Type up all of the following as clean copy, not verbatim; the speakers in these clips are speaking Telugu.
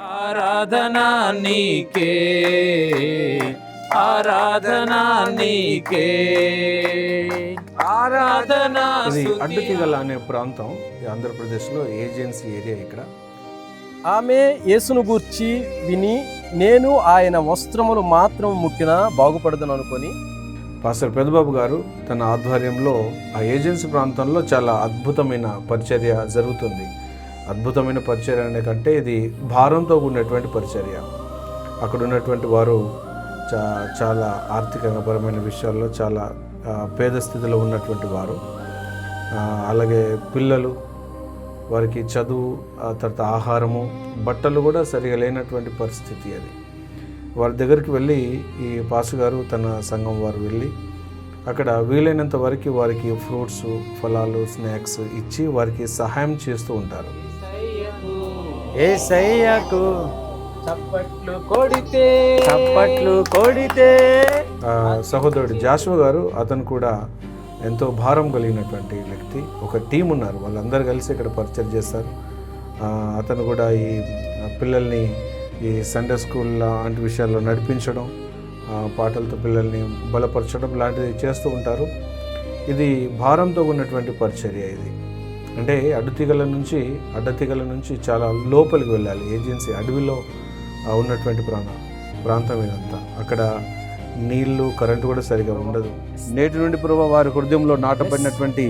ఆరాధనా నీకే, ఆరాధనా నీకే, ఆరాధనా. ఇది అడ్డతీగల అనే ప్రాంతం ఆంధ్రప్రదేశ్లో ఏజెన్సీ ఏరియా. ఇక్కడ ఆమె యేసును గూర్చి విని, నేను ఆయన వస్త్రములు మాత్రం ముట్టినా బాగుపడదని అనుకొని పాస్టర్ పెదబాబు గారు తన ఆధ్వర్యంలో ఆ ఏజెన్సీ ప్రాంతంలో చాలా అద్భుతమైన పరిచర్య జరుగుతుంది. అద్భుతమైన పరిచర్య అనే కంటే ఇది భారంతో కూడినటువంటి పరిచర్య. అక్కడ ఉన్నటువంటి వారు చాలా ఆర్థికంగా పరమైన విషయాల్లో చాలా పేద స్థితిలో ఉన్నటువంటి వారు. అలాగే పిల్లలు, వారికి చదువు, తర్వాత ఆహారము, బట్టలు కూడా సరిగా లేనటువంటి పరిస్థితి. అది వారి దగ్గరికి వెళ్ళి ఈ పాస్ గారు తన సంఘం వారు వెళ్ళి అక్కడ వీలైనంత వరకు వారికి ఫ్రూట్స్, ఫలాలు, స్నాక్స్ ఇచ్చి వారికి సహాయం చేస్తూ ఉంటారు. యేసయ్యకు చప్పట్లు కొడితే, చప్పట్లు కొడితే. సహోదరుడు జాషువా గారు, అతను కూడా ఎంతో భారం కలిగినటువంటి వ్యక్తి. ఒక టీం ఉన్నారు, వాళ్ళందరూ కలిసి ఇక్కడ పరిచయం చేస్తారు. అతను కూడా ఈ పిల్లల్ని ఈ సండే స్కూల్ లాంటి విషయాల్లో నడిపించడం, పాటలతో పిల్లల్ని బలపరచడం లాంటివి చేస్తూ ఉంటారు. ఇది భారంతో ఉన్నటువంటి పరిచర్య. ఇది అంటే అడ్డతీగల నుంచి చాలా లోపలికి వెళ్ళాలి. ఏజెన్సీ అడవిలో ఉన్నటువంటి ప్రాంతం ఇదంతా. అక్కడ నీళ్లు, కరెంటు కూడా సరిగా ఉండదు. నేటి నుండి ప్రభువా వారి హృదయంలో నాటబడినటువంటి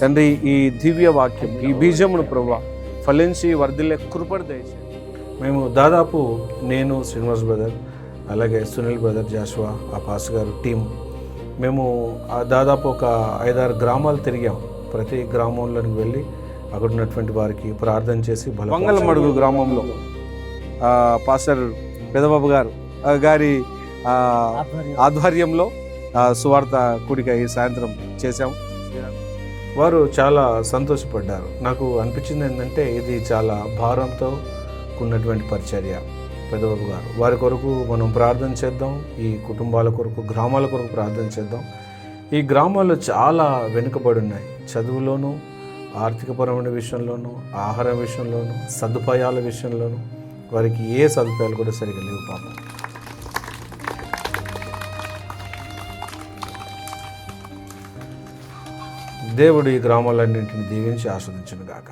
తండ్రి ఈ దివ్య వాక్యం, ఈ బీజమును ప్రభువా ఫలించి వర్ధిల్లే కృపను దయచేయండి. మేము దాదాపు నేను, శ్రీనివాస్ బ్రదర్, అలాగే సునీల్ బ్రదర్, జాషువా, ఆ పాస్ గారు టీం, మేము దాదాపు ఒక 5-6 గ్రామాలు తిరిగాం. ప్రతి గ్రామంలోకి వెళ్ళి అక్కడ ఉన్నటువంటి వారికి ప్రార్థన చేసి మంగళమడుగు గ్రామంలో పాస్టర్ పెదబాబు గారి ఆధ్వర్యంలో సువార్త కూడిక ఈ సాయంత్రం చేశాం. వారు చాలా సంతోషపడ్డారు. నాకు అనిపించింది ఏంటంటే ఇది చాలా భారంతో ఉన్నటువంటి పరిచర్య. పెదబాబు గారు వారి కొరకు మనం ప్రార్థన చేద్దాం. ఈ కుటుంబాల కొరకు, గ్రామాల కొరకు ప్రార్థన చేద్దాం. ఈ గ్రామాలు చాలా వెనుకబడి ఉన్నాయి. చదువులోనూ, ఆర్థికపరమైన విషయంలోనూ, ఆహారం విషయంలోనూ, సదుపాయాల విషయంలోనూ వారికి ఏ సదుపాయాలు కూడా సరిగా లేవు పాపం. దేవుడు ఈ గ్రామాలన్నింటిని దీవించి ఆస్వాదించును గాక.